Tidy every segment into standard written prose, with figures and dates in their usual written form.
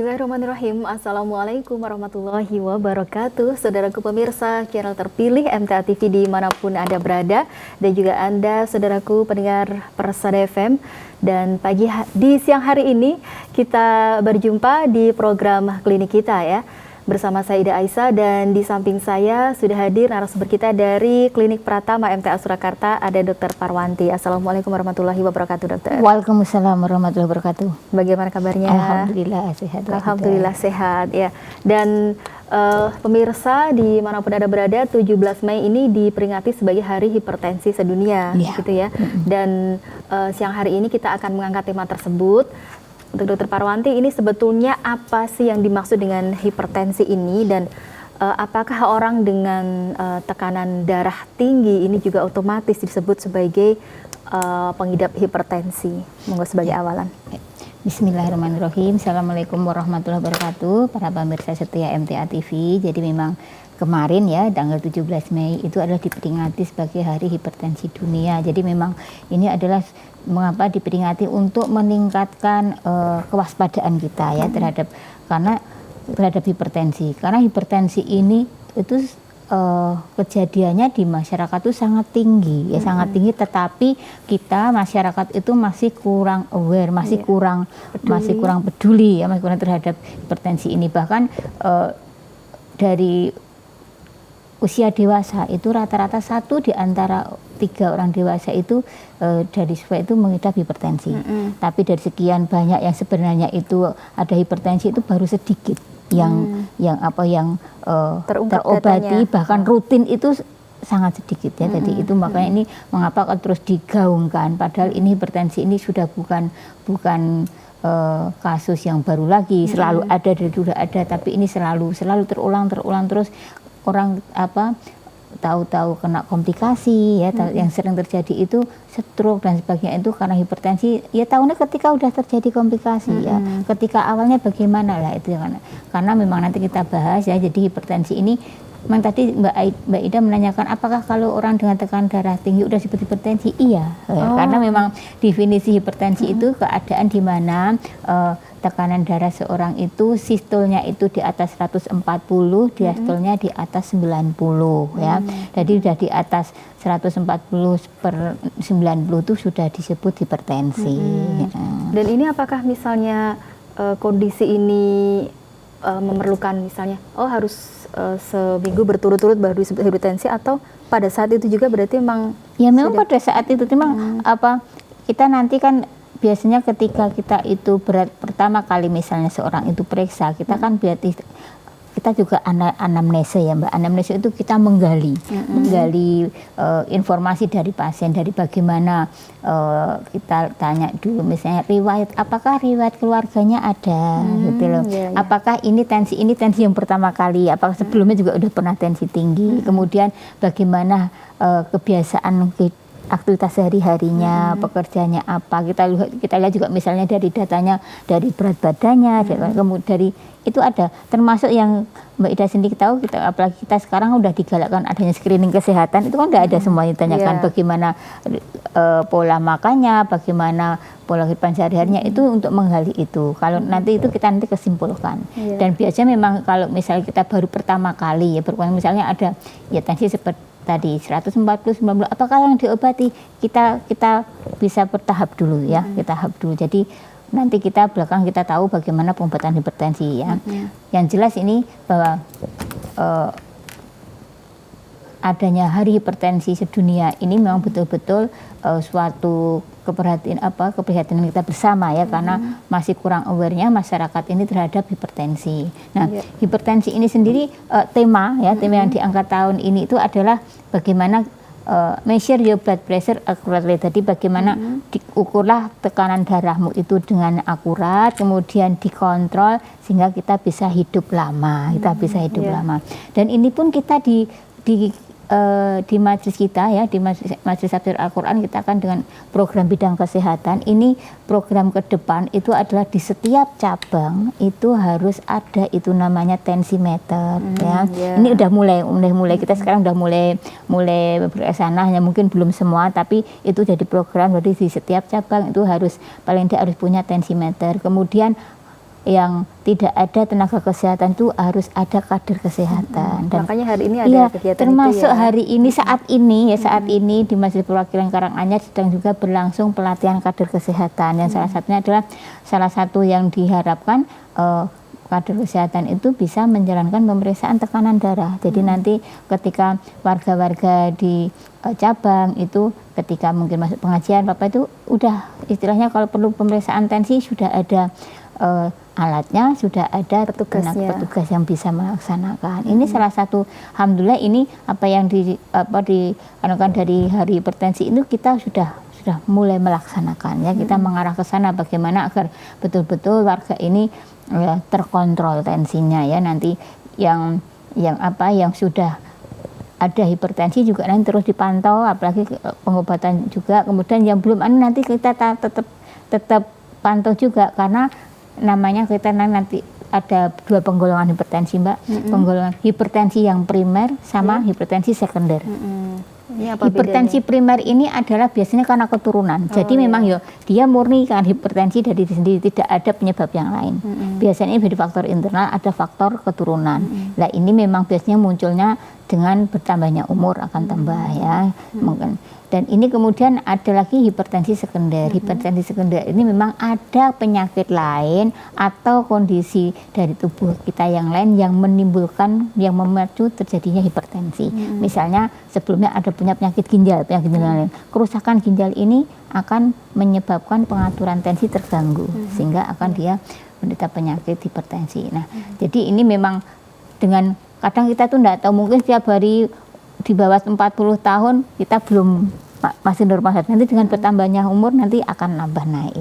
Bismillahirrahmanirrahim. Assalamualaikum warahmatullahi wabarakatuh. Saudaraku pemirsa channel terpilih MTA TV dimanapun Anda berada, dan juga Anda saudaraku pendengar Persada FM. Dan di siang hari ini kita berjumpa di program klinik kita ya, bersama saya Ida Aisyah, dan di samping saya sudah hadir narasumber kita dari Klinik Pratama MTA Surakarta, ada Dr. Parwanti. Assalamualaikum warahmatullahi wabarakatuh, dokter. Waalaikumsalam warahmatullahi wabarakatuh. Bagaimana kabarnya? Alhamdulillah sehat. Alhamdulillah sehat ya. Dan pemirsa dimanapun Anda berada, 17 Mei ini diperingati sebagai Hari Hipertensi Sedunia, gitu ya. Dan siang hari ini kita akan mengangkat tema tersebut. Untuk Dokter Parwanti, ini sebetulnya apa sih yang dimaksud dengan hipertensi ini, dan apakah orang dengan tekanan darah tinggi ini juga otomatis disebut sebagai pengidap hipertensi? Monggo sebagai awalan. Bismillahirrahmanirrahim. Assalamualaikum warahmatullahi wabarakatuh. Para pemirsa setia MTA TV. Jadi memang kemarin ya, tanggal 17 Mei itu adalah diperingati sebagai Hari Hipertensi Dunia. Jadi memang ini adalah mengapa diperingati untuk meningkatkan kewaspadaan kita ya terhadap hipertensi. Karena hipertensi ini itu kejadiannya di masyarakat itu sangat tinggi ya, sangat tinggi, tetapi kita masyarakat itu masih kurang aware, masih kurang peduli ya, masih kurang terhadap hipertensi ini. Bahkan dari usia dewasa itu rata-rata 1 di antara 3 orang dewasa itu dari siswa itu mengidap hipertensi. Tapi dari sekian banyak yang sebenarnya itu ada hipertensi itu baru sedikit yang terobati, bahkan rutin itu sangat sedikit ya. Jadi itu makanya ini mengapa terus digaungkan, padahal ini hipertensi ini sudah bukan kasus yang baru lagi, selalu ada dan sudah ada, tapi ini selalu terulang terus. Orang tahu-tahu kena komplikasi ya, yang sering terjadi itu stroke dan sebagainya, itu karena hipertensi ya, tahunya ketika udah terjadi komplikasi ya, ketika awalnya bagaimana lah itu karena memang nanti kita bahas ya. Jadi hipertensi ini memang tadi Mbak Ida menanyakan apakah kalau orang dengan tekanan darah tinggi udah disebut hipertensi? Iya, karena memang definisi hipertensi itu keadaan di mana tekanan darah seorang itu sistolnya itu di atas 140, diastolnya di atas 90 ya. Jadi sudah di atas 140/90 itu sudah disebut hipertensi. Dan ini apakah misalnya kondisi ini memerlukan misalnya harus seminggu berturut-turut baru disebut hipertensi, atau pada saat itu juga berarti memang pada saat itu memang kita nanti kan biasanya ketika kita itu pertama kali misalnya seorang itu periksa, kita kan berarti kita juga anamnesa ya Mbak. Anamnesa itu kita menggali informasi dari pasien, dari bagaimana kita tanya dulu misalnya apakah riwayat keluarganya ada gitu loh. Apakah ini tensi yang pertama kali, apakah sebelumnya juga udah pernah tensi tinggi. Kemudian bagaimana kebiasaan aktivitas sehari-harinya, pekerjaannya apa. Kita lihat juga misalnya dari datanya, dari berat badannya, kemudian dari itu ada, termasuk yang Mbak Ida sendiri tahu, apalagi kita sekarang udah digalakkan adanya screening kesehatan, itu kan udah ada semuanya, ditanyakan bagaimana pola makannya, bagaimana pola kehidupan sehari-harinya, itu untuk menggali itu. Kalau nanti itu kita kesimpulkan. Dan biasanya memang kalau misalnya kita baru pertama kali ya, misalnya ada ya tensi seperti tadi 140/90, apakah yang diobati? Kita bisa bertahap dulu ya, Jadi nanti belakang kita tahu bagaimana pengobatan hipertensi ya. Yang jelas ini bahwa adanya Hari Hipertensi Sedunia ini memang betul-betul suatu keprihatinan kita bersama ya, karena masih kurang awarenya masyarakat ini terhadap hipertensi. Nah, hipertensi ini sendiri tema yang diangkat tahun ini itu adalah bagaimana measure your blood pressure accurately. Jadi bagaimana diukurlah tekanan darahmu itu dengan akurat, kemudian dikontrol sehingga kita bisa hidup lama, Dan ini pun kita di majelis kita ya, di majelis tafsir Al-Quran, kita akan dengan program bidang kesehatan ini, program ke depan itu adalah di setiap cabang itu harus ada itu namanya tensimeter ya. Ini udah mulai kita sekarang udah mulai bersana, hanya mungkin belum semua, tapi itu jadi program. Jadi di setiap cabang itu paling tidak harus punya tensimeter. Kemudian yang tidak ada tenaga kesehatan itu harus ada kader kesehatan. Dan makanya hari ini ada kegiatan termasuk itu ya. Hari ini saat ini di Masjid Perwakilan Karanganyar sedang juga berlangsung pelatihan kader kesehatan yang salah satunya adalah salah satu yang diharapkan kader kesehatan itu bisa menjalankan pemeriksaan tekanan darah. Jadi nanti ketika warga-warga di cabang itu ketika mungkin masuk pengajian Bapak itu udah istilahnya kalau perlu pemeriksaan tensi sudah ada alatnya, sudah ada petugas yang bisa melaksanakan. Ini salah satu, alhamdulillah ini apa yang dianukan dari Hari Hipertensi itu kita sudah mulai melaksanakan ya. Kita mengarah ke sana bagaimana agar betul-betul warga ini terkontrol tensinya ya. Nanti yang sudah ada hipertensi juga nanti terus dipantau, apalagi pengobatan juga. Kemudian yang belum nanti kita tetap pantau juga, karena namanya kita nanti ada 2 penggolongan hipertensi Mbak. Penggolongan hipertensi yang primer sama hipertensi sekunder. Ini apa hipertensi bedanya? Primer ini adalah biasanya karena keturunan. Jadi memang dia murni kan hipertensi dari diri sendiri, tidak ada penyebab yang lain. Biasanya dari faktor internal, ada faktor keturunan. Nah ini memang biasanya munculnya dengan bertambahnya umur akan tambah ya mungkin. Dan ini kemudian ada lagi hipertensi sekunder. Hipertensi sekunder ini memang ada penyakit lain atau kondisi dari tubuh kita yang lain yang menimbulkan, yang memacu terjadinya hipertensi. Misalnya sebelumnya ada punya penyakit ginjal lain. Kerusakan ginjal ini akan menyebabkan pengaturan tensi terganggu sehingga akan dia menderita penyakit hipertensi. Nah, jadi ini memang dengan kadang kita tuh enggak tahu, mungkin setiap hari di bawah 40 tahun kita belum masih normal, nanti dengan bertambahnya umur nanti akan nambah naik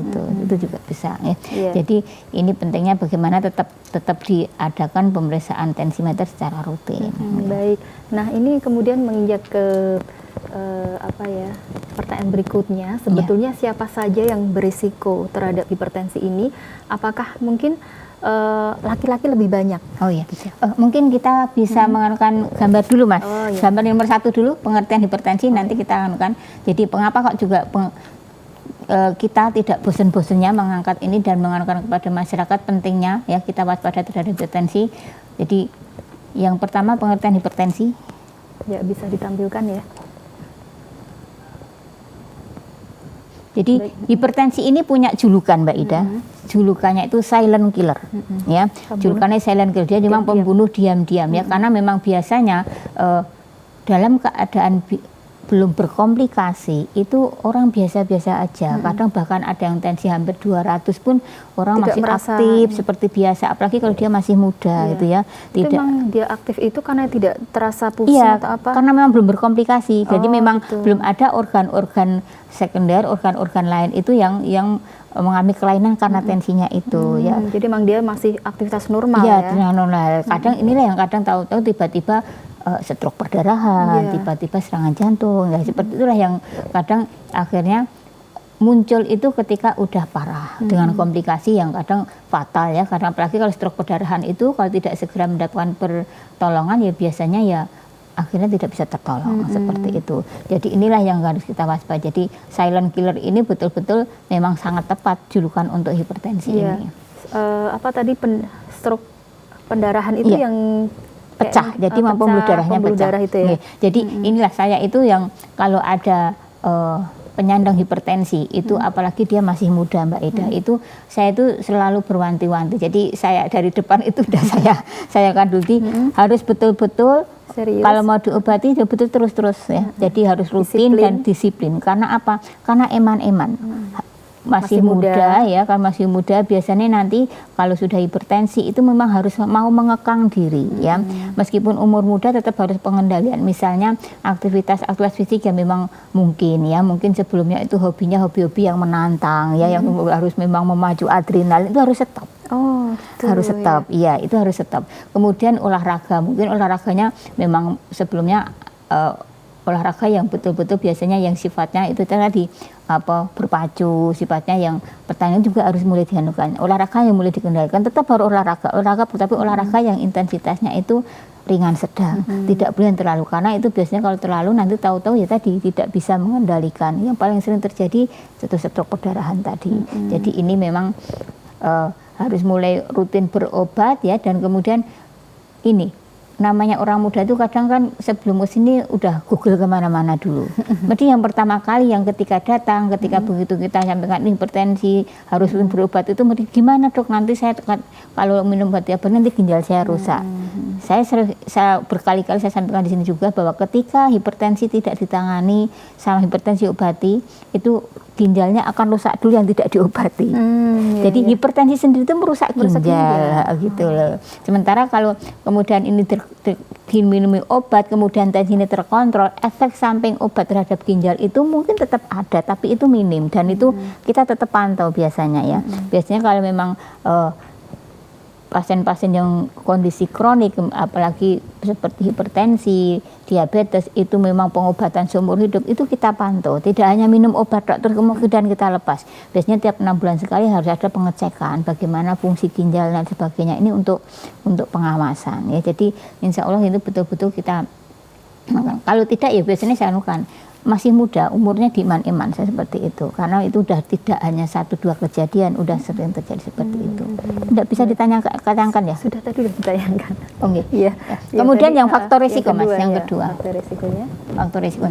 itu juga bisa ya. Jadi ini pentingnya bagaimana tetap diadakan pemeriksaan tensimeter secara rutin. Baik. Nah ini kemudian menginjak ke pertanyaan berikutnya, sebetulnya siapa saja yang berisiko terhadap hipertensi ini? Apakah mungkin laki-laki lebih banyak? Mungkin kita bisa menganukan gambar dulu Mas. Gambar nomor 1 dulu, pengertian hipertensi, nanti kita anukan. Jadi mengapa kok juga kita tidak bosan-bosannya mengangkat ini dan menganukan kepada masyarakat pentingnya ya kita waspada terhadap hipertensi. Jadi yang pertama pengertian hipertensi. Ya bisa ditampilkan ya. Jadi hipertensi ini punya julukan Mbak Ida. Julukannya itu silent killer ya. Julukannya silent killer, dia memang pembunuh diam-diam ya, karena memang biasanya dalam keadaan belum berkomplikasi itu orang biasa-biasa aja. Kadang bahkan ada yang tensi hampir 200 pun orang tidak masih aktif seperti biasa, apalagi kalau dia masih muda gitu ya. Memang dia aktif itu karena tidak terasa pusing atau apa? Karena memang belum berkomplikasi. Jadi memang belum ada organ-organ sekunder, organ-organ lain itu yang mengalami kelainan karena tensinya itu ya. Jadi memang dia masih aktivitas normal ya. Normal. Kadang inilah yang kadang tahu-tahu tiba-tiba stroke perdarahan, tiba-tiba serangan jantung, ya seperti itulah yang kadang akhirnya muncul itu ketika udah parah dengan komplikasi yang kadang fatal ya. Karena apalagi kalau stroke perdarahan itu kalau tidak segera mendapatkan pertolongan ya biasanya ya akhirnya tidak bisa tertolong seperti itu. Jadi inilah yang harus kita waspada. Jadi silent killer ini betul-betul memang sangat tepat julukan untuk hipertensi ini. Stroke pendarahan itu yang pecah, jadi pembuluh darahnya pecah. Itu ya. Jadi inilah saya itu yang kalau ada penyandang hipertensi itu apalagi dia masih muda Mbak Ida, itu saya itu selalu berwanti-wanti. Jadi saya dari depan itu udah saya kandungi harus betul-betul serius. Kalau mau diobati ya betul terus ya. Jadi harus rutin dan disiplin. Karena apa? Karena eman-eman. Masih muda ya, kalau masih muda biasanya nanti kalau sudah hipertensi itu memang harus mau mengekang diri ya. Meskipun umur muda tetap harus pengendalian. Misalnya aktivitas fisik yang memang mungkin sebelumnya itu hobinya hobi-hobi yang menantang ya, yang harus memang memacu adrenalin itu harus stop. Harus stop. Iya, itu harus stop. Kemudian olahraga, mungkin olahraganya memang sebelumnya olahraga yang betul-betul biasanya yang sifatnya itu tadi berpacu, sifatnya yang pertanyaan juga harus mulai dianukan. Olahraga yang mulai dikendalikan tetap harus olahraga tapi olahraga yang intensitasnya itu ringan sedang, tidak boleh terlalu, karena itu biasanya kalau terlalu nanti tahu-tahu ya tadi tidak bisa mengendalikan. Yang paling sering terjadi stroke perdarahan tadi. Jadi ini memang harus mulai rutin berobat ya, dan kemudian ini namanya orang muda itu kadang kan sebelum kesini udah Google kemana-mana dulu. Berarti yang pertama kali yang ketika datang, ketika begitu kita sampaikan hipertensi harus berobat itu, gimana dok nanti saya kalau minum obat tiap hari nanti ginjal saya rusak. Saya berkali-kali saya sampaikan di sini juga bahwa ketika hipertensi tidak ditangani sama hipertensi obati itu ginjalnya akan rusak dulu yang tidak diobati. Jadi hipertensi sendiri itu merusak ginjal gitu loh. Sementara kalau kemudian ini minum obat, kemudian tensinya terkontrol, efek samping obat terhadap ginjal itu mungkin tetap ada, tapi itu minim, dan itu kita tetap pantau biasanya ya. Biasanya kalau memang pasien-pasien yang kondisi kronik, apalagi seperti hipertensi, diabetes, itu memang pengobatan seumur hidup, itu kita pantau. Tidak hanya minum obat dok, terus kemudian kita lepas. Biasanya tiap 6 bulan sekali harus ada pengecekan bagaimana fungsi ginjal dan sebagainya, ini untuk pengawasan ya. Jadi insya Allah itu betul-betul kita, kalau tidak ya biasanya saya lakukan. Masih muda, umurnya di iman-iman, saya seperti itu. Karena itu udah tidak hanya 1-2 kejadian, udah sering terjadi seperti itu. Tidak bisa ditayangkan ya? Sudah tadi sudah ditayangkan. Oke. Iya. Kemudian yang faktor risiko mas, yang kedua. Faktor risikonya. Faktor risiko.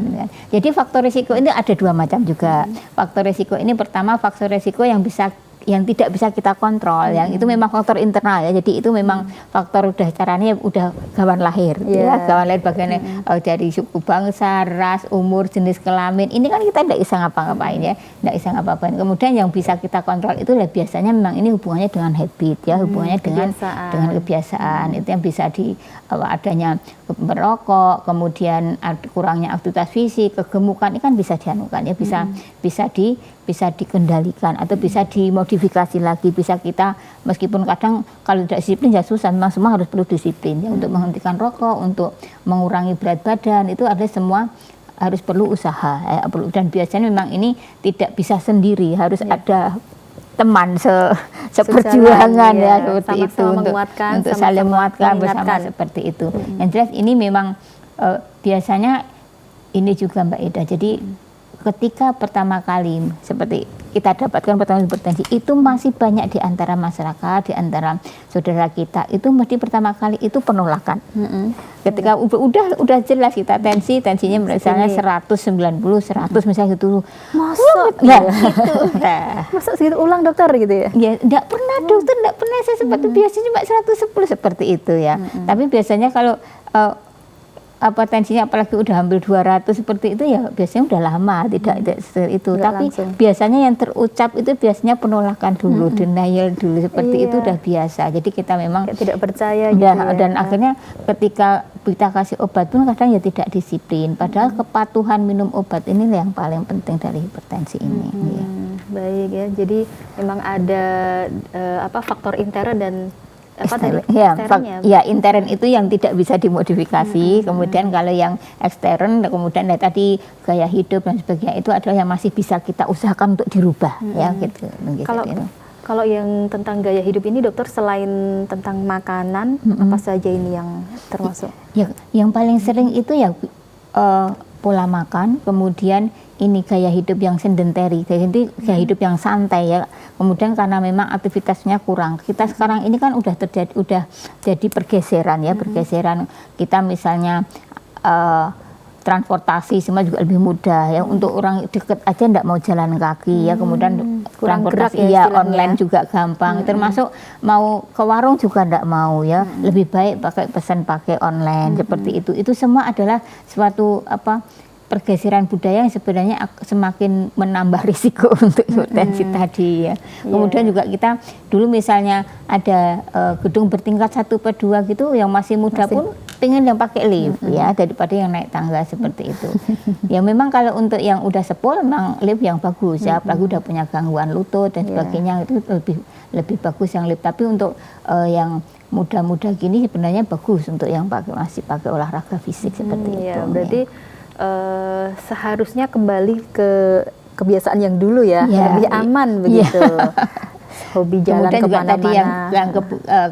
Jadi faktor risiko ini ada 2 macam juga. Faktor risiko ini pertama faktor risiko yang tidak bisa kita kontrol, yang itu memang faktor internal ya. Jadi itu memang faktor udah caranya udah gawan lahir, ya gawan lahir bagiannya dari suku bangsa, ras, umur, jenis kelamin. Ini kan kita tidak bisa ngapa-ngapain ya, tidak bisa ngapa-ngapain. Kemudian yang bisa kita kontrol itu biasanya memang ini hubungannya dengan habit ya, hubungannya dengan kebiasaan. Itu yang bisa adanya merokok, kemudian kurangnya aktivitas fisik, kegemukan, ini kan bisa dianukan ya, bisa dikendalikan atau bisa dimodifikasi lagi, bisa kita meskipun kadang kalau tidak disiplin ya susah, memang semua harus perlu disiplin ya, untuk menghentikan rokok, untuk mengurangi berat badan, itu ada semua harus perlu usaha ya, dan biasanya memang ini tidak bisa sendiri, harus ada teman seperjuangan ya, seperti itu untuk saling menguatkan bersama seperti itu. Yang jelas ini memang biasanya ini juga Mbak Ida, jadi ketika pertama kali seperti kita dapatkan pertama hipertensi itu masih banyak di antara masyarakat, di antara saudara kita itu mesti pertama kali itu penolakan. Ketika udah jelas kita tensinya misalnya 190, 100 misalnya gitu. Masa gitu. Masa segitu ulang dokter gitu ya? Ya, enggak pernah dokter, enggak pernah saya seperti biasanya cuma 110 seperti itu ya. Tapi biasanya kalau tensinya apalagi udah hampir 200 seperti itu ya biasanya udah lama tidak itu, tapi langsung. Biasanya yang terucap itu biasanya penolakan dulu, denial dulu seperti itu udah biasa. Jadi kita memang tidak percaya gitu ya. Dan akhirnya ketika kita kasih obat pun kadang ya tidak disiplin, padahal kepatuhan minum obat ini yang paling penting dari hipertensi ini. Ya. Baik ya, jadi memang ada faktor intern dan intern itu yang tidak bisa dimodifikasi. Kemudian kalau yang ekstern, kemudian tadi gaya hidup dan sebagainya itu adalah yang masih bisa kita usahakan untuk dirubah ya gitu. Kalau yang tentang gaya hidup ini dokter, selain tentang makanan, apa saja ini yang termasuk? Ya, yang paling sering itu ya pola makan, kemudian ini gaya hidup yang sedentary, gaya hidup yang santai ya. Kemudian karena memang aktivitasnya kurang, kita sekarang ini kan udah jadi pergeseran ya, pergeseran kita misalnya transportasi semua juga lebih mudah ya, untuk orang deket aja ndak mau jalan kaki ya, kemudian transportasi ya online juga gampang, termasuk mau ke warung juga ndak mau ya, lebih baik pesan pakai online seperti itu semua adalah suatu pergeseran budaya yang sebenarnya semakin menambah risiko untuk hipertensi tadi ya. Kemudian juga kita dulu misalnya ada gedung bertingkat 1/2 gitu, yang masih muda pun pengen yang pakai lift ya, daripada yang naik tangga seperti itu. Ya memang kalau untuk yang udah sepuh memang lift yang bagus ya, apalagi udah punya gangguan lutut dan sebagainya itu lebih bagus yang lift. Tapi untuk yang muda-muda gini sebenarnya bagus untuk yang masih pakai olahraga fisik seperti itu. Berarti seharusnya kembali ke kebiasaan yang dulu ya, lebih aman begitu. Hobi jalan kemana-mana. Yang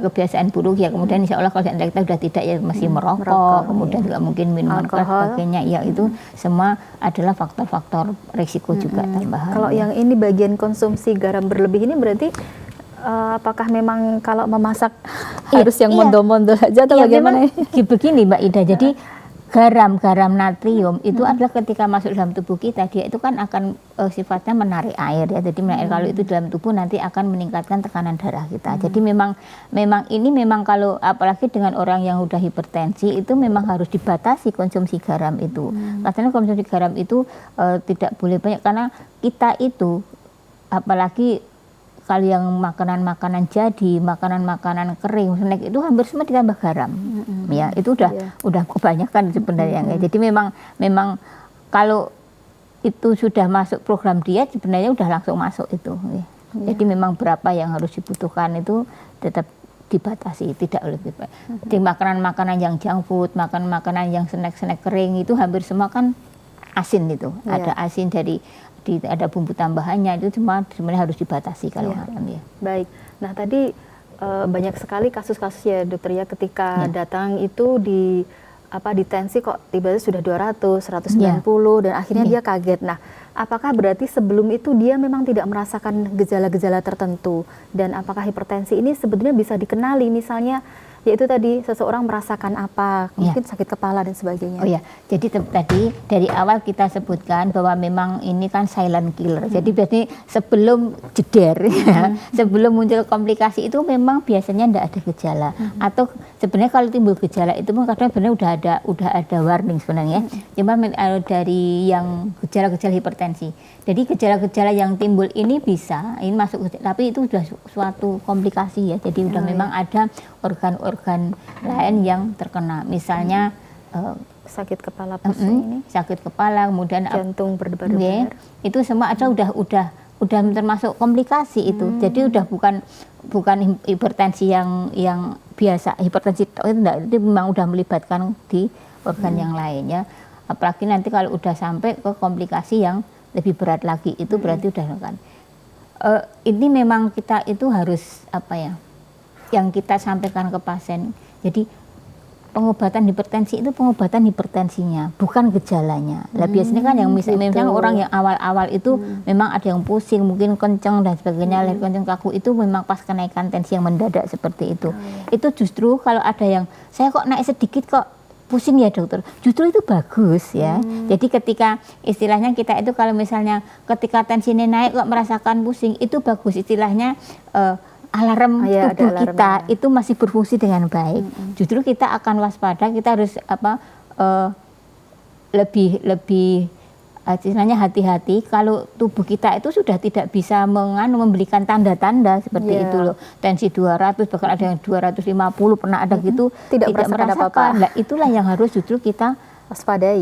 kebiasaan buruk ya, kemudian insya Allah kalau kita sudah tidak ya masih merokok, kemudian juga mungkin minuman keras sebagainya ya, itu semua adalah faktor-faktor risiko juga tambahan. Kalau yang ini bagian konsumsi garam berlebih ini berarti apakah memang kalau memasak harus yang mondo-mondo saja atau bagaimana? Begini Mbak Ida, jadi garam natrium itu adalah ketika masuk dalam tubuh kita, dia itu kan akan sifatnya menarik air ya. Jadi menarik kalau itu dalam tubuh nanti akan meningkatkan tekanan darah kita. Jadi memang ini kalau apalagi dengan orang yang udah hipertensi itu memang harus dibatasi konsumsi garam itu. Katanya konsumsi garam itu tidak boleh banyak karena kita itu apalagi kalau yang makanan-makanan jadi, makanan-makanan kering, snack itu hampir semua ditambah garam. Ya, itu udah kebanyakan sebenarnya. Jadi memang kalau itu sudah masuk program diet sebenarnya udah langsung masuk itu. Jadi memang berapa yang harus dibutuhkan itu tetap dibatasi, tidak lebih baik. Jadi makanan-makanan yang junk food, makanan-makanan yang snack-snack kering itu hampir semua kan asin itu. Ada asin ada bumbu tambahannya, itu semua sebenarnya harus dibatasi kalau haram ya. Baik. Nah tadi banyak sekali kasus-kasus ya dokter ya ketika datang itu di tensi kok tiba-tiba sudah 200, 190 dan akhirnya dia kaget. Nah, apakah berarti sebelum itu dia memang tidak merasakan gejala-gejala tertentu, dan apakah hipertensi ini sebetulnya bisa dikenali, misalnya yaitu tadi seseorang merasakan apa, mungkin sakit kepala dan sebagainya. Oh ya, jadi tadi dari awal kita sebutkan bahwa memang ini kan silent killer. Jadi biasanya sebelum jeder, sebelum muncul komplikasi itu memang biasanya tidak ada gejala. Atau sebenarnya kalau timbul gejala itu kadang sebenarnya udah ada warning sebenarnya. Cuma dari yang gejala-gejala hipertensi. Jadi gejala-gejala yang timbul ini ini masuk, tapi itu sudah suatu komplikasi ya. Jadi udah memang ada organ-organ lain yang terkena, misalnya sakit kepala pusing, sakit kepala, kemudian jantung berdebar-debar, itu semua ada udah termasuk komplikasi itu. Jadi udah bukan hipertensi yang biasa, hipertensi itu enggak, itu memang udah melibatkan di organ yang lain ya. Apalagi nanti kalau udah sampai ke komplikasi yang lebih berat lagi, itu berarti udah kan. Ini memang kita itu harus yang kita sampaikan ke pasien. Jadi pengobatan hipertensi itu pengobatan hipertensinya, bukan gejalanya. Lah biasanya kan yang misalnya orang yang awal-awal itu memang ada yang pusing, mungkin kenceng dan sebagainya, leher kenceng kaku, itu memang pas kenaikan tensi yang mendadak seperti itu. Itu justru kalau ada yang saya kok naik sedikit kok pusing ya dokter, justru itu bagus ya. Jadi ketika istilahnya kita itu kalau misalnya ketika tensinya naik kok merasakan pusing, itu bagus istilahnya alarm tubuh kita itu masih berfungsi dengan baik. Justru kita akan waspada, kita harus lebih istilahnya hati-hati kalau tubuh kita itu sudah tidak bisa memberikan tanda-tanda seperti itu loh. Tensi 200, bahkan ada yang 250 pernah ada gitu, tidak merasakan. Nah, itulah yang harus justru kita waspadai.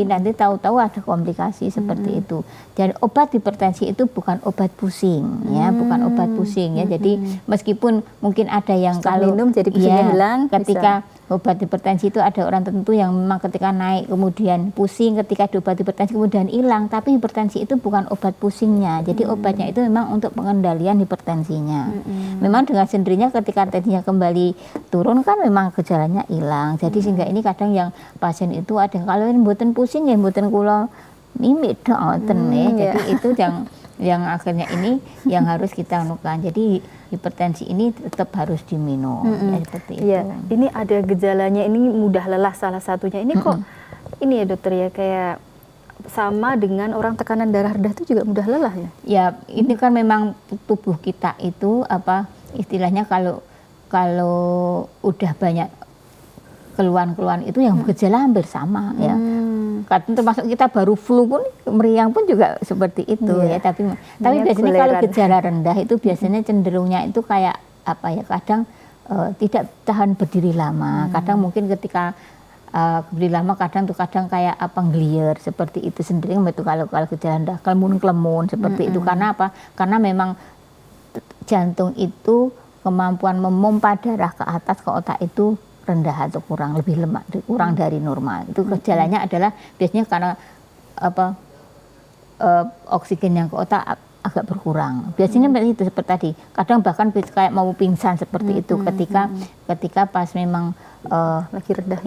Nanti tahu-tahu ada komplikasi seperti itu. Dan obat hipertensi itu bukan obat pusing ya, bukan obat pusing ya. Jadi meskipun mungkin ada yang kalau minum jadi pusingnya hilang, ketika obat hipertensi itu ada orang tertentu yang memang ketika naik kemudian pusing, ketika di obat hipertensi kemudian hilang, tapi hipertensi itu bukan obat pusingnya. Jadi obatnya itu memang untuk pengendalian hipertensinya. Memang dengan sendirinya ketika tensinya kembali turun kan memang gejalanya hilang. Jadi sehingga ini kadang yang pasien itu ada yang kalau mboten pusing ya mboten kula mimik ngoten ya. Jadi itu yang akhirnya ini yang harus kita anukan. Jadi hipertensi ini tetap harus diminum ya, seperti itu. Ya, ini ada gejalanya, ini mudah lelah salah satunya. Ini kok ini ya dokter ya, kayak sama dengan orang tekanan darah rendah itu juga mudah lelah ya? Ya, ini kan memang tubuh kita itu istilahnya kalau udah banyak keluhan-keluhan itu yang gejala hampir sama ya. Termasuk kita baru flu pun, meriang pun juga seperti itu ya. Tapi biasanya kalau gejala rendah itu biasanya cenderungnya itu kayak kadang tidak tahan berdiri lama. Kadang mungkin ketika berdiri lama kadang kayak glier seperti itu sendiri. Itu kalau gejala rendah kelemun seperti itu. Karena apa? Karena memang jantung itu kemampuan memompa darah ke atas ke otak itu rendah atau lebih lemah, kurang dari normal. Itu gejalanya adalah biasanya karena oksigen yang ke otak agak berkurang. Biasanya itu seperti tadi. Kadang bahkan kayak mau pingsan seperti itu ketika pas memang lagi rendah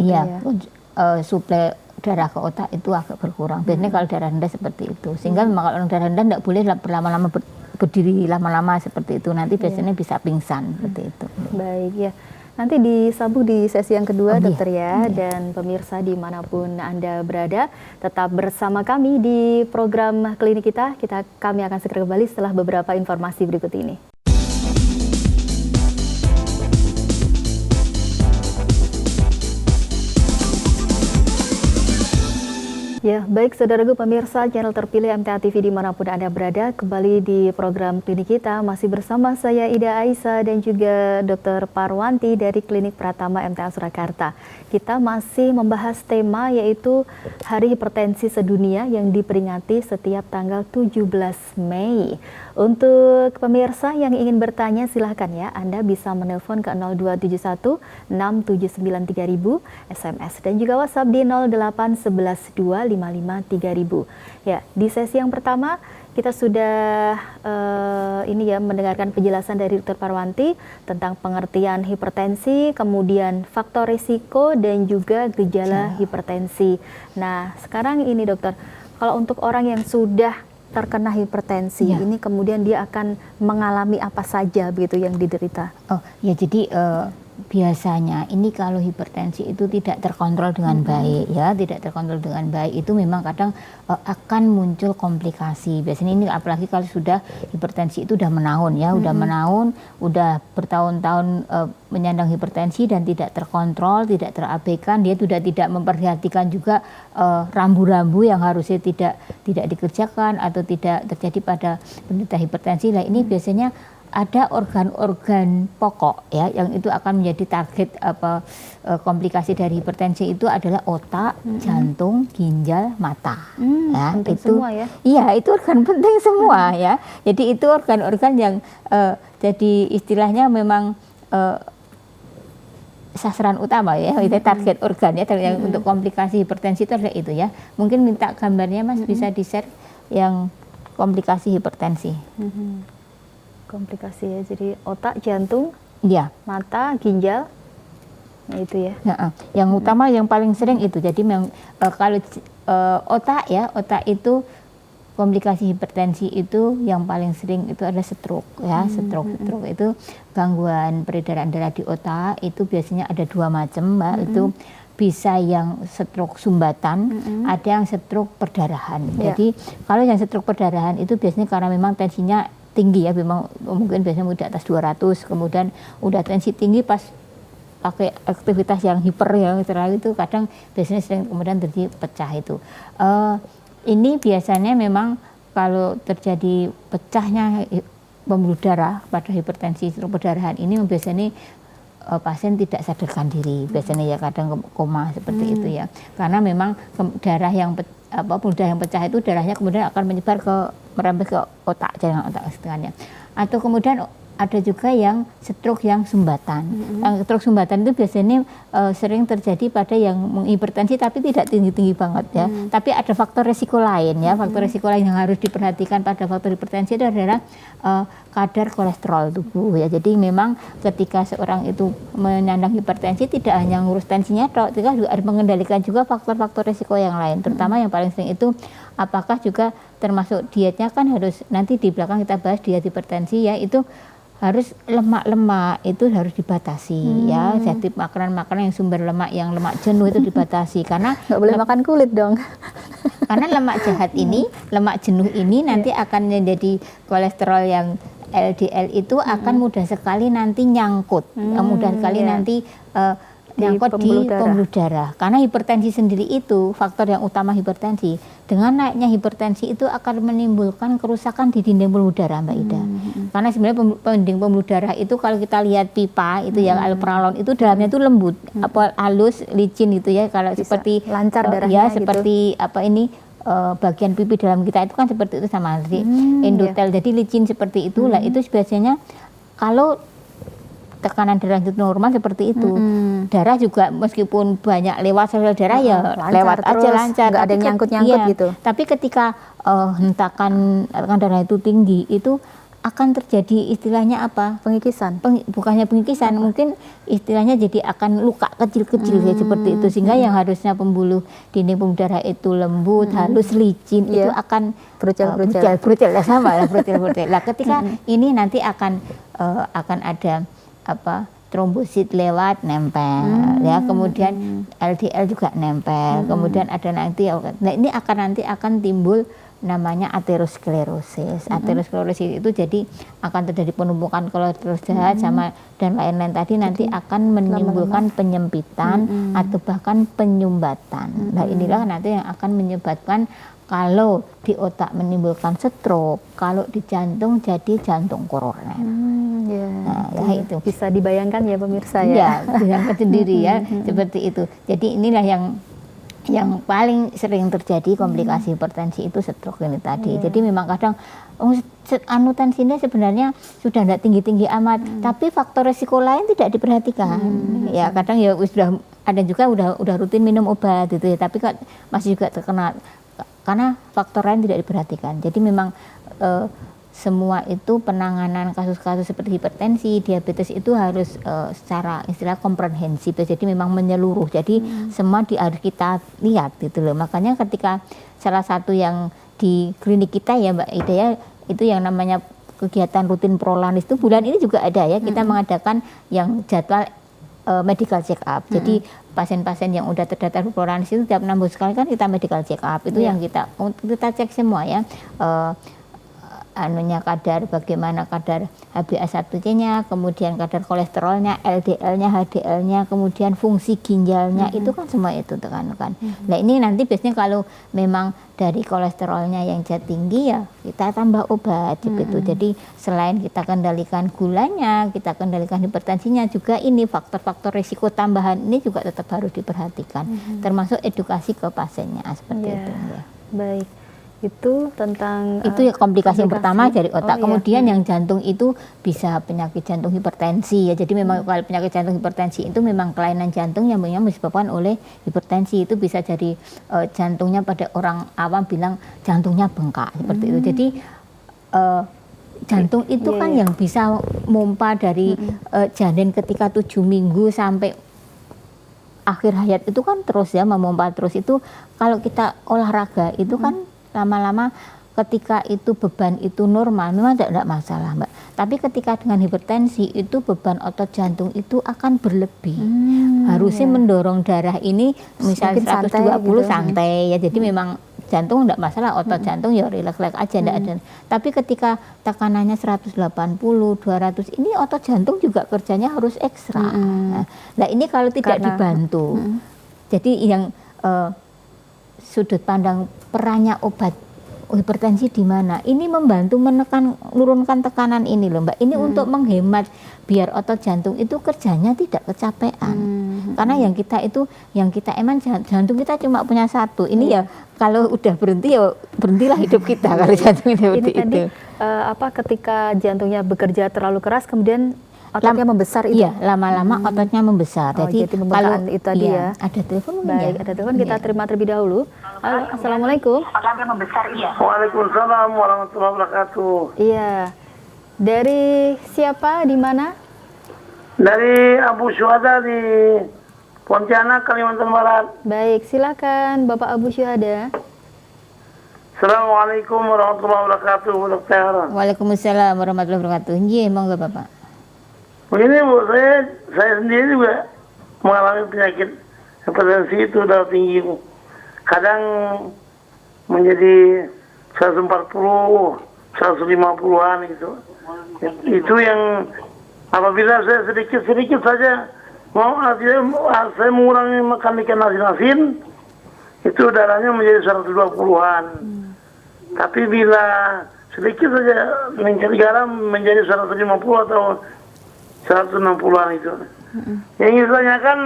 suplai darah ke otak itu agak berkurang. Biasanya kalau darah rendah seperti itu. Sehingga memang kalau darah rendah tidak boleh berlama-lama berdiri lama-lama seperti itu, nanti biasanya bisa pingsan seperti itu. Baik ya. Nanti disambung di sesi yang kedua, dokter ya. Dan pemirsa dimanapun Anda berada, tetap bersama kami di program klinik kita. Kami akan segera kembali setelah beberapa informasi berikut ini. Ya, baik saudaraku pemirsa channel terpilih MTA TV dimanapun Anda berada, kembali di program klinik kita, masih bersama saya Ida Aisyah dan juga Dr. Parwanti dari Klinik Pratama MTA Surakarta. Kita masih membahas tema yaitu Hari Hipertensi Sedunia yang diperingati setiap tanggal 17 Mei. Untuk pemirsa yang ingin bertanya silahkan ya, Anda bisa menelpon ke 0271 679 3000, SMS dan juga WhatsApp di 0811 255 3000. Ya, di sesi yang pertama kita sudah mendengarkan penjelasan dari Dr. Parwanti tentang pengertian hipertensi, kemudian faktor risiko dan juga gejala hipertensi. Nah, sekarang ini dokter, kalau untuk orang yang sudah terkena hipertensi, ini kemudian dia akan mengalami apa saja begitu yang diderita? Oh ya, jadi biasanya ini kalau hipertensi itu tidak terkontrol dengan baik ya, tidak terkontrol dengan baik itu memang kadang akan muncul komplikasi. Biasanya ini apalagi kalau sudah hipertensi itu udah menaun ya, udah menaun, udah bertahun-tahun menyandang hipertensi dan tidak terkontrol, tidak terabaikan, dia sudah tidak memperhatikan juga rambu-rambu yang harusnya tidak dikerjakan atau tidak terjadi pada penderita hipertensi. Nah, ini biasanya ada organ-organ pokok ya yang itu akan menjadi target komplikasi dari hipertensi itu adalah otak, jantung, ginjal, mata. Ya, penting itu semua ya. Iya, itu organ penting semua ya. Jadi itu organ-organ yang jadi istilahnya memang sasaran utama ya, itu target organ ya yang untuk komplikasi hipertensi itu adalah itu ya. Mungkin minta gambarnya Mas bisa di-share yang komplikasi hipertensi. Komplikasi ya, jadi otak, jantung, mata, ginjal, nah itu ya. Nah, yang utama yang paling sering itu, jadi kalau otak ya, otak itu komplikasi hipertensi itu yang paling sering itu adalah stroke ya, stroke itu gangguan peredaran darah di otak, itu biasanya ada dua macam Mbak, itu bisa yang stroke sumbatan, ada yang stroke perdarahan. Jadi kalau yang stroke perdarahan itu biasanya karena memang tensinya tinggi ya, memang mungkin biasanya udah atas 200, kemudian udah tensi tinggi pas pakai aktivitas yang hiper yang terlalu itu kadang biasanya sering kemudian terjadi pecah itu. Ini biasanya memang kalau terjadi pecahnya pembuluh darah pada hipertensi stroke perdarahan ini biasanya pasien tidak sadarkan diri, biasanya ya kadang koma seperti itu ya, karena memang darah yang pembuluh darah yang pecah itu darahnya kemudian akan menyebar merembes ke otak, jaringan otak setengahnya. Atau kemudian ada juga yang stroke yang sumbatan. Yang stroke sumbatan itu biasanya sering terjadi pada yang menghipertensi tapi tidak tinggi-tinggi banget ya. Tapi ada faktor resiko lain ya. Faktor resiko lain yang harus diperhatikan pada faktor hipertensi itu adalah kadar kolesterol tubuh ya. Jadi memang ketika seorang itu menyandang hipertensi tidak hanya ngurus tensinya, juga harus mengendalikan juga faktor-faktor resiko yang lain. Terutama yang paling sering itu apakah juga termasuk dietnya, kan harus nanti di belakang kita bahas diet hipertensi ya, itu harus lemak-lemak itu harus dibatasi ya. Jadi makanan-makanan yang sumber lemak, yang lemak jenuh itu dibatasi karena nggak boleh makan kulit dong. Karena lemak jahat ini, lemak jenuh ini nanti akan menjadi kolesterol yang LDL itu akan mudah sekali nanti nyangkut, mudah sekali nanti nyangkut di pembuluh darah. Karena hipertensi sendiri itu faktor yang utama hipertensi. Dengan naiknya hipertensi itu akan menimbulkan kerusakan di dinding pembuluh darah, Mbak Ida. Karena sebenarnya dinding pembuluh darah itu kalau kita lihat pipa itu yang alpranolon itu dalamnya itu lembut, halus, licin itu ya. Kalau bisa seperti lancar darahnya ya seperti gitu. Bagian pipi dalam kita itu kan seperti itu sama endotel. Jadi licin seperti itu lah. Itu biasanya kalau tekanan darah itu normal seperti itu, darah juga meskipun banyak lewat sel darah ya lewat aja lancar, nggak ada nyangkut-nyangkut gitu. Tapi ketika hentakan darah itu tinggi, itu akan terjadi istilahnya apa? Pengikisan. Bukannya pengikisan, mungkin istilahnya jadi akan luka kecil-kecil seperti itu, sehingga yang harusnya pembuluh dinding pembuluh darah itu lembut, halus, licin, itu akan brutal ya, sama lah brutal. Nah, ketika ini nanti akan ada apa? Trombosit lewat nempel ya, kemudian LDL juga nempel, kemudian ada nanti, nah ini akan timbul namanya aterosklerosis. Aterosklerosis itu jadi akan terjadi penumpukan kolesterol jahat sama dan lain-lain tadi, nanti akan menimbulkan penyempitan atau bahkan penyumbatan. Nah inilah nanti yang akan menyebabkan kalau di otak menimbulkan stroke, kalau di jantung jadi jantung koroner. Nah, itu bisa dibayangkan ya pemirsa ya. Ya, bayangkan sendiri ya, seperti itu. Jadi inilah yang paling sering terjadi komplikasi hipertensi itu stroke ini tadi. Jadi memang kadang tensinya sebenarnya sudah tidak tinggi-tinggi amat, tapi faktor resiko lain tidak diperhatikan. Ya kadang ya sudah ada juga udah rutin minum obat gitu ya, tapi masih juga terkena karena faktor lain tidak diperhatikan. Jadi memang semua itu penanganan kasus-kasus seperti hipertensi, diabetes itu harus secara istilah komprehensif. Jadi memang menyeluruh. Jadi semua harus kita lihat gitu loh. Makanya ketika salah satu yang di klinik kita ya Mbak Ida ya, itu yang namanya kegiatan rutin prolanis itu bulan ini juga ada ya. Kita mengadakan yang jadwal medical check up. Jadi pasien-pasien yang udah terdaftar prolanis itu tiap 6 bulan sekali kan kita medical check up. Itu yang kita cek semua ya. Kadar bagaimana kadar HbA1c-nya, kemudian kadar kolesterolnya, LDL-nya, HDL-nya, kemudian fungsi ginjalnya, itu kan semua itu tekan-tekan. Nah ini nanti biasanya kalau memang dari kolesterolnya yang tinggi ya kita tambah obat gitu. Jadi selain kita kendalikan gulanya, kita kendalikan hipertensinya, juga ini faktor-faktor risiko tambahan ini juga tetap harus diperhatikan, termasuk edukasi ke pasiennya seperti itu. Ya. Baik. Itu tentang itu ya komplikasi yang pertama dari otak. Kemudian yang jantung itu bisa penyakit jantung hipertensi ya. Jadi memang kalau penyakit jantung hipertensi itu memang kelainan jantung yang disebabkan oleh hipertensi. Itu bisa jadi jantungnya, pada orang awam bilang jantungnya bengkak seperti itu. Jadi jantung itu kan yang bisa mompa dari janin ketika 7 minggu sampai akhir hayat itu kan terus ya memompa terus. Itu kalau kita olahraga itu kan lama-lama ketika itu beban itu normal memang tidak masalah Mbak, tapi ketika dengan hipertensi itu beban otot jantung itu akan berlebih, harusnya mendorong darah ini misalnya 120 santai ya, jadi memang jantung tidak masalah, otot jantung ya relax-relax aja tidak ada, tapi ketika tekanannya 180, 200 ini otot jantung juga kerjanya harus ekstra. Nah ini kalau tidak dibantu, jadi yang sudut pandang perannya obat hipertensi di mana? Ini membantu menurunkan tekanan ini loh Mbak. Ini untuk menghemat biar otot jantung itu kerjanya tidak kecapean. Karena yang kita emang jantung kita cuma punya satu. Ini ya kalau udah berhenti ya berhentilah hidup kita kalau jantung seperti itu. Ketika jantungnya bekerja terlalu keras kemudian ototnya membesar itu. Iya, lama-lama ototnya membesar. Jadi kalau itu tadi ya. Ada telepon. Baik, ada telepon, kita terima terlebih dahulu. Halo, assalamualaikum. Ototnya membesar, iya. Waalaikumsalam warahmatullahi wabarakatuh. Iya. Dari siapa, di mana? Dari Abu Syuhada di Pontianak, Kalimantan Barat. Baik, silakan Bapak Abu Syuhada. Assalamualaikum warahmatullahi wabarakatuh, dokter. Waalaikumsalam warahmatullahi wabarakatuh. Iya, monggo Bapak. Begini Bu, saya sendiri juga mengalami penyakit hipertensi itu darah tinggi Bu. Kadang menjadi 140, 150-an gitu. Itu yang apabila saya sedikit saja saya mengurangi makan ikan asin-asin, itu darahnya menjadi 120-an. Tapi bila sedikit saja mencari garam menjadi 150 atau 160-an itu. Yang ingin saya tanyakan,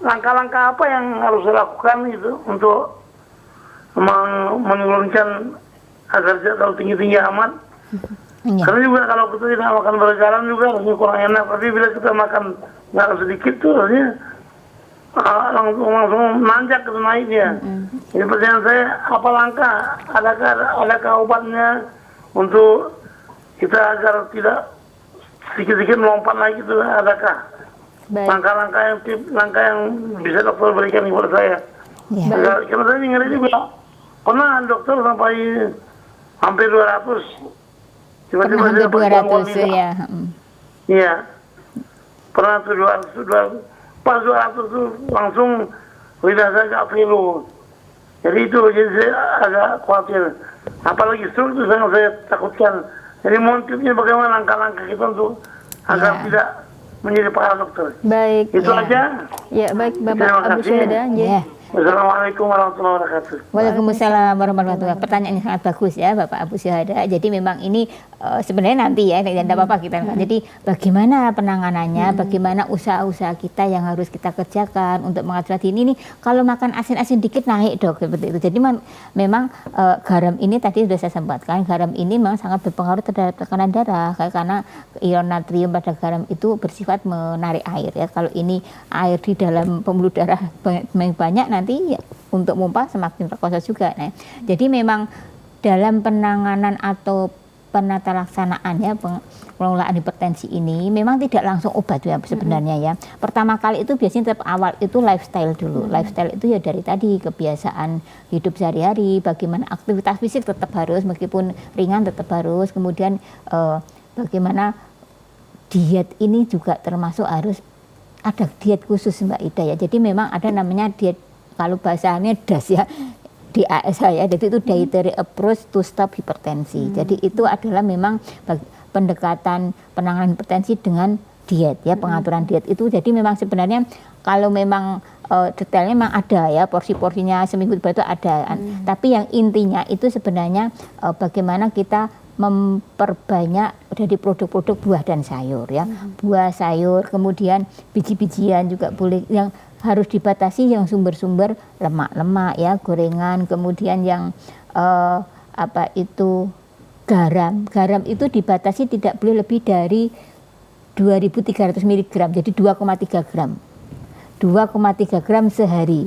langkah-langkah apa yang harus saya lakukan itu untuk menurunkan agar tidak terlalu tinggi-tinggi amat. Karena juga kalau kita tidak makan bergaram juga rasanya kurang enak. Tapi bila kita makan garam sedikit tuh rasanya langsung nanjak itu naik dia. Jadi pertanyaan saya, apa langkah? Adakah obatnya untuk kita agar tidak sedikit-sedikit melompat lagi itu, adakah Baik. langkah yang bisa dokter berikan kepada saya? Ya. Karena saya ngeri juga, pernah dokter sampai hampir 200. Tiba-tiba Pernah saya hampir dapat 200 gangguan ya. Iya, pernah tuh 200, pas 200 tuh langsung lidah saya agak pilu. Jadi saya agak khawatir. Apalagi stroke itu sangat saya takutkan. Jadi mohon tipsnya bagaimana langkah-langkah kita untuk agar tidak menjadi parah, dokter. Baik. Itu aja. Ya, baik Bapak Terima Abu kasih. Syuhada. Ya. Wassalamualaikum warahmatullahi wabarakatuh. Waalaikumsalam warahmatullahi wabarakatuh. Pertanyaan yang sangat bagus ya Bapak Abu Syuhada. Jadi memang ini sebenarnya nanti ya, tidak apa-apa kita. Jadi bagaimana penanganannya, bagaimana usaha-usaha kita yang harus kita kerjakan untuk mengatasi ini. Kalau makan asin-asin dikit naik dok, seperti itu. Jadi memang garam ini tadi sudah saya sampaikan, garam ini memang sangat berpengaruh terhadap tekanan darah karena ion natrium pada garam itu bersifat menarik air ya. Kalau ini air di dalam pembuluh darah banyak nanti ya, untuk pompa semakin terkosa juga. Nah, jadi memang dalam penanganan atau penata laksanaan ya pengelolaan hipertensi ini memang tidak langsung obat ya sebenarnya ya. Pertama kali itu biasanya tetap awal itu lifestyle dulu. Lifestyle itu ya dari tadi kebiasaan hidup sehari-hari, bagaimana aktivitas fisik tetap harus meskipun ringan tetap harus. Kemudian bagaimana diet ini juga termasuk harus ada diet khusus Mbak Ida ya. Jadi memang ada namanya diet, kalau bahasanya DAS ya, DAS ya, jadi itu dietary approach to stop hipertensi. Jadi itu adalah memang pendekatan penanganan hipertensi dengan diet ya, pengaturan diet itu. Jadi memang sebenarnya kalau memang detailnya memang ada ya, porsi-porsinya seminggu itu ada. Tapi yang intinya itu sebenarnya bagaimana kita memperbanyak dari produk-produk buah dan sayur ya. Buah, sayur, kemudian biji-bijian juga boleh, yang harus dibatasi yang sumber-sumber lemak-lemak ya, gorengan, kemudian yang garam. Garam itu dibatasi tidak boleh lebih dari 2.300 mg, jadi 2,3 gram. 2,3 gram sehari.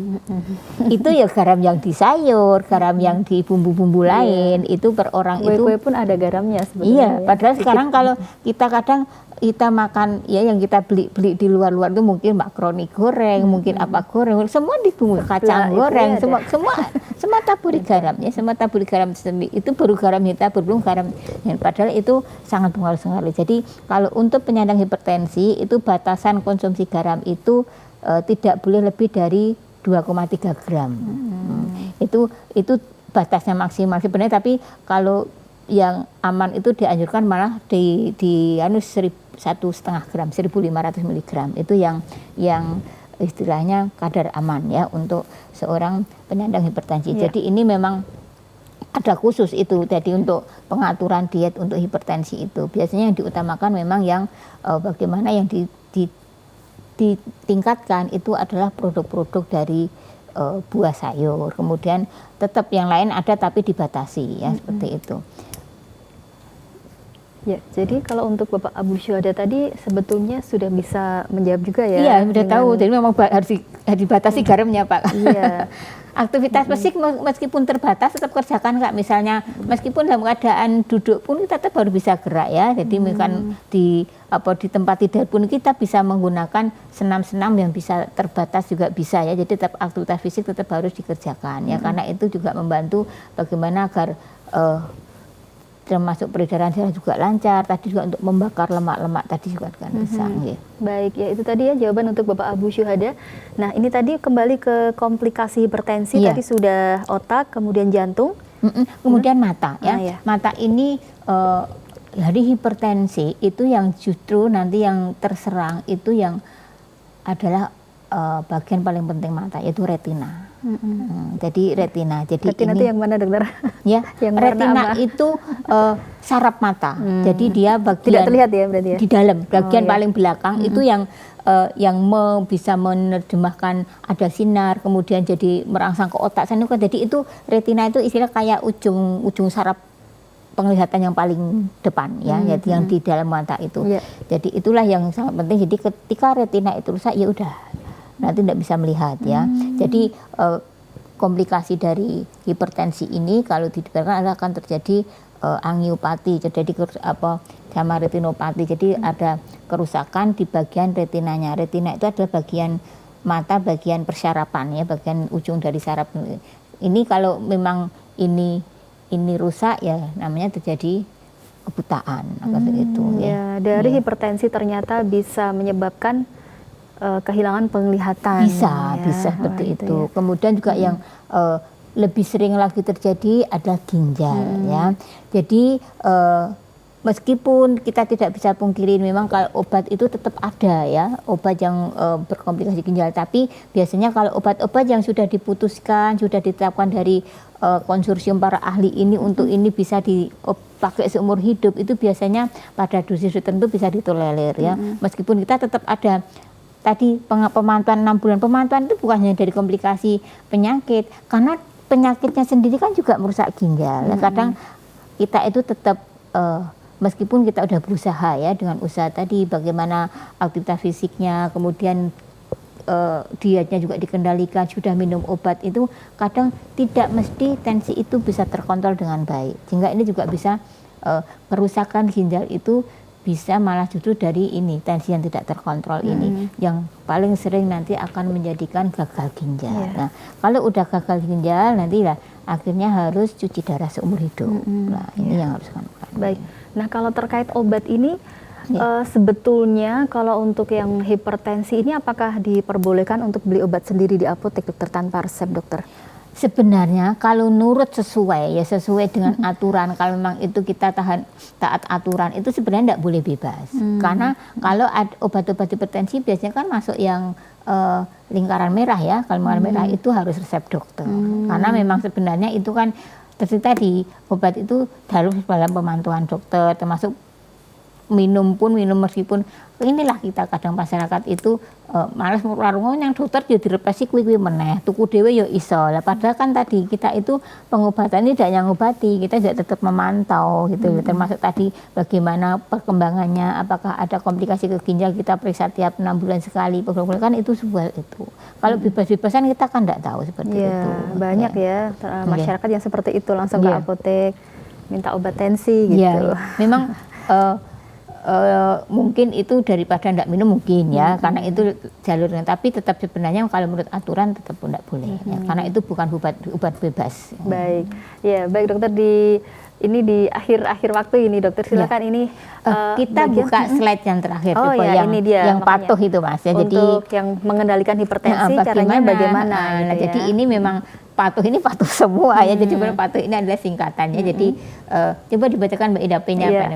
Itu ya garam yang di sayur, garam yang di bumbu-bumbu lain, itu per orang itu. Kue-kue pun ada garamnya sebetulnya. Iya, padahal sekarang kalau kita kadang kita makan ya yang kita beli di luar-luar itu mungkin makaroni goreng, mungkin apa goreng, semua dibumbu, kacang goreng, semua taburi garam ya, semua taburi garam itu baru garam hitam, belum garam. Padahal itu sangat pengaruh sekali. Jadi kalau untuk penyandang hipertensi itu batasan konsumsi garam itu tidak boleh lebih dari 2,3 gram. Itu batasnya maksimal sebenarnya, tapi kalau yang aman itu dianjurkan malah di 1,5 gram, 1.500 mg. Itu yang istilahnya kadar aman ya untuk seorang penyandang hipertensi. Jadi ini memang ada khusus itu. Jadi untuk pengaturan diet untuk hipertensi itu biasanya yang diutamakan memang yang bagaimana yang ditingkatkan itu adalah produk-produk dari buah sayur, kemudian tetap yang lain ada tapi dibatasi ya, seperti itu. Ya, jadi kalau untuk Bapak Abu Syuhada tadi sebetulnya sudah bisa menjawab juga ya. Iya, sudah tahu. Jadi memang harus dibatasi garamnya Pak. Iya. Aktivitas fisik meskipun terbatas tetap kerjakan Kak. Misalnya meskipun dalam keadaan duduk pun kita tetap harus bisa gerak ya. Jadi misalkan di tempat tidur pun kita bisa menggunakan senam-senam yang bisa terbatas juga bisa ya. Jadi tetap aktivitas fisik tetap harus dikerjakan ya, karena itu juga membantu bagaimana agar termasuk peredaran darah juga lancar, tadi juga untuk membakar lemak-lemak tadi juga kan bisa. Ya. Baik, ya itu tadi ya jawaban untuk Bapak Abu Syuhada. Nah ini tadi kembali ke komplikasi hipertensi, tadi sudah otak, kemudian jantung. Kemudian mata ya. Mata ini dari hipertensi itu yang justru nanti yang terserang itu yang adalah bagian paling penting mata, yaitu retina. Jadi retina. Jadi retina ini itu yang mana dokter? Ya, yang retina itu saraf mata. Jadi dia bagian tidak terlihat ya berarti ya. Di dalam bagian paling belakang itu yang bisa menerjemahkan ada sinar, kemudian jadi merangsang ke otak. Jadi itu retina itu istilah kayak ujung saraf penglihatan yang paling depan ya, jadi yang di dalam mata itu. Jadi itulah yang sangat penting. Jadi ketika retina itu rusak ya udah nanti tidak bisa melihat ya. Jadi komplikasi dari hipertensi ini kalau dibiarkan akan terjadi angiopati, terjadi gamma retinopati. Jadi ada kerusakan di bagian retinanya. Retina itu adalah bagian mata, bagian persyarapan ya, bagian ujung dari saraf. Ini kalau memang ini rusak ya namanya terjadi kebutaan itu ya. Dari hipertensi ternyata bisa menyebabkan kehilangan penglihatan. Bisa seperti itu. Ya. Kemudian juga yang lebih sering lagi terjadi adalah ginjal ya. Jadi meskipun kita tidak bisa pungkiri memang kalau obat itu tetap ada ya, obat yang berkomplikasi ginjal, tapi biasanya kalau obat-obat yang sudah diputuskan, sudah ditetapkan dari konsorsium para ahli ini untuk ini bisa dipakai seumur hidup, itu biasanya pada dosis tertentu bisa ditolerir ya. Meskipun kita tetap ada tadi pemantauan 6 bulan, pemantauan itu bukan hanya dari komplikasi penyakit, karena penyakitnya sendiri kan juga merusak ginjal. Kadang kita itu tetap meskipun kita udah berusaha ya dengan usaha tadi bagaimana aktivitas fisiknya, kemudian dietnya juga dikendalikan, sudah minum obat, itu kadang tidak mesti tensi itu bisa terkontrol dengan baik. Sehingga ini juga bisa kerusakan ginjal itu bisa malah justru dari ini tensi yang tidak terkontrol ini yang paling sering nanti akan menjadikan gagal ginjal. Nah, kalau udah gagal ginjal nanti lah akhirnya harus cuci darah seumur hidup. Nah, ini yang harus dilakukan. Baik. Nah, kalau terkait obat ini sebetulnya kalau untuk yang hipertensi ini apakah diperbolehkan untuk beli obat sendiri di apotek, dokter, tanpa resep, dokter? Sebenarnya kalau nurut sesuai dengan aturan, kalau memang itu kita taat aturan, itu sebenarnya tidak boleh bebas. Karena kalau obat-obat hipertensi biasanya kan masuk yang lingkaran merah ya. Kalau lingkaran merah itu harus resep dokter. Karena memang sebenarnya itu kan tadi obat itu harus dalam pemantauan dokter, termasuk minum meskipun inilah kita kadang masyarakat itu malas warung yang dokter ya direpesi kuwi meneh tuku dhewe ya iso lah, padahal kan tadi kita itu pengobatan ini tidak ngobati, kita juga tetap memantau gitu termasuk tadi bagaimana perkembangannya, apakah ada komplikasi ke ginjal kita periksa tiap 6 bulan sekali, kan itu sebuah itu. Kalau bebas-bebasan kita kan tidak tahu seperti itu. Banyak ya masyarakat yang seperti itu langsung ke apotek minta obat tensi gitu. Memang mungkin itu daripada tidak minum mungkin ya, karena itu jalurnya, tapi tetap sebenarnya kalau menurut aturan tetap tidak boleh ya, karena itu bukan obat bebas. Baik, ya baik dokter, di akhir waktu ini dokter silakan ini kita buka slide yang terakhir ini dia, yang patuh itu Mas ya, untuk yang mengendalikan hipertensi caranya bagaimana gitu jadi ini memang patuh semua ya, jadi patuh ini adalah singkatannya. Jadi coba dibacakan Mbak Ida P-nya apa?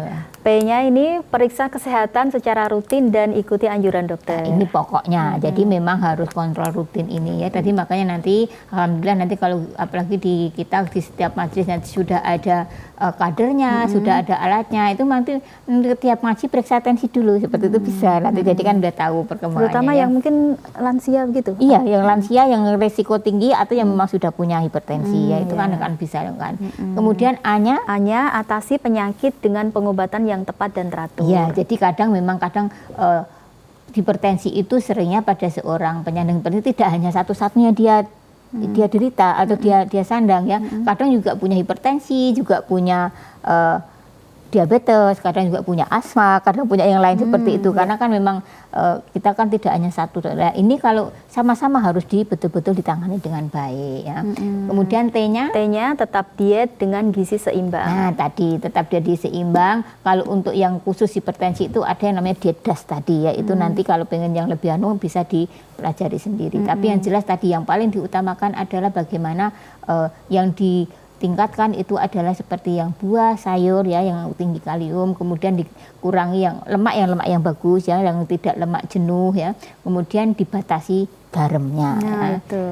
P-nya ini periksa kesehatan secara rutin dan ikuti anjuran dokter. Ini pokoknya. Jadi memang harus kontrol rutin ini ya. Tadi makanya nanti alhamdulillah nanti kalau apalagi di setiap majelis nanti sudah ada kadernya, sudah ada alatnya, itu nanti tiap ngaji periksa tensi dulu seperti itu bisa. Nanti jadi kan udah tahu perkembangannya. Terutama yang mungkin lansia begitu. Iya, yang lansia yang resiko tinggi atau yang memang sudah punya hipertensi ya itu kan akan bisa kan. Kemudian A-nya atasi penyakit dengan pengobatan yang tepat dan teratur. Iya, jadi kadang hipertensi itu seringnya pada seorang penyandang hipertensi tidak hanya satu-satunya dia derita atau dia sandang ya. Kadang juga punya hipertensi, juga punya diabetes, kadang juga punya asma, kadang punya yang lain seperti itu. Karena kan memang kita kan tidak hanya satu. Nah, ini kalau sama-sama harus betul-betul ditangani dengan baik ya. Kemudian T-nya tetap diet dengan gizi seimbang. Nah, tadi tetap gizi seimbang. Kalau untuk yang khusus hipertensi itu ada yang namanya diet DAS tadi ya. Itu nanti kalau pengen yang lebih bisa dipelajari sendiri. Tapi yang jelas tadi yang paling diutamakan adalah bagaimana yang tingkatkan itu adalah seperti yang buah, sayur ya yang tinggi kalium, kemudian dikurangi yang lemak yang bagus ya, yang tidak lemak jenuh ya. Kemudian dibatasi garamnya. Nah, itu.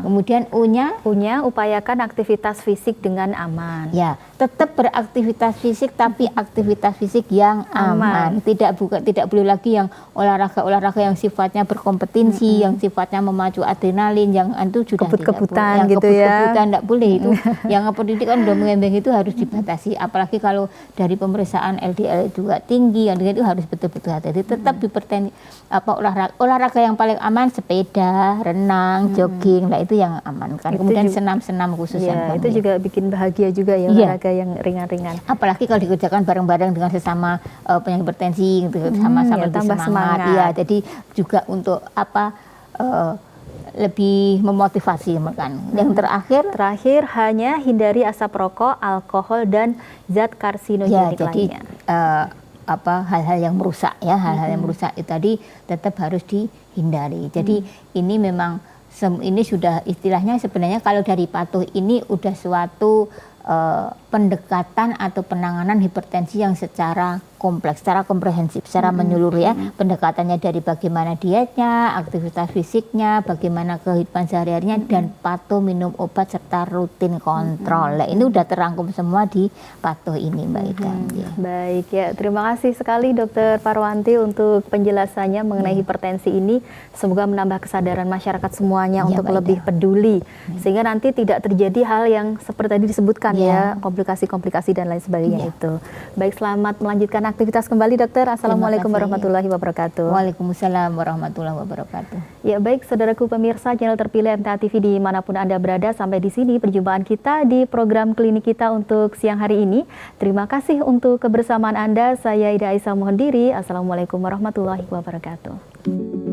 Kemudian U-nya upayakan aktivitas fisik dengan aman. Ya, tetap beraktivitas fisik tapi aktivitas fisik yang aman. Tidak boleh lagi yang olahraga yang sifatnya berkompetisi, yang sifatnya memacu adrenalin, yang itu sudah kebut-kebutan tidak boleh. gitu ya. Kebut-kebutan tidak boleh itu. Yang pendidikan udah mengembang itu harus dibatasi. Apalagi kalau dari pemeriksaan LDL juga tinggi, yang itu harus betul-betul hati-hati. Tetap olahraga yang paling aman sepeda olahraga, renang, jogging, nah itu yang aman kan. Itu Kemudian juga, senam-senam khusus yang itu juga bikin bahagia juga ya, olahraga yang ringan-ringan. Apalagi kalau dikerjakan bareng-bareng dengan sesama penyakit hipertensi, gitu, sama-sama lebih tambah semangat. Ya, jadi juga untuk lebih memotivasi kan. Yang terakhir hanya hindari asap rokok, alkohol dan zat karsinogenik lainnya. Hal-hal yang merusak ya, hal-hal yang merusak itu tadi tetap harus dihindari. Jadi ini memang ini sudah istilahnya sebenarnya kalau dari patuh ini udah suatu pendekatan atau penanganan hipertensi yang secara kompleks, secara komprehensif, secara menyeluruh ya. Pendekatannya dari bagaimana dietnya, aktivitas fisiknya, bagaimana kehidupan sehari-harinya, dan patuh minum obat serta rutin kontrol. Nah, ini udah terangkum semua di patuh ini, Mbak Ida. Baik ya, terima kasih sekali Dokter Parwanti untuk penjelasannya mengenai hipertensi ini. Semoga menambah kesadaran masyarakat semuanya untuk lebih peduli, sehingga nanti tidak terjadi hal yang seperti tadi disebutkan ya, komplikasi-komplikasi dan lain sebagainya itu. Baik, selamat melanjutkan aktivitas kembali Dokter. Assalamualaikum warahmatullahi wabarakatuh. Waalaikumsalam warahmatullahi wabarakatuh. Ya baik, saudaraku pemirsa channel terpilih MTA TV dimanapun Anda berada, sampai di sini perjumpaan kita di program klinik kita untuk siang hari ini. Terima kasih untuk kebersamaan Anda. Saya Ida Aisyah mohon diri. Assalamualaikum warahmatullahi wabarakatuh.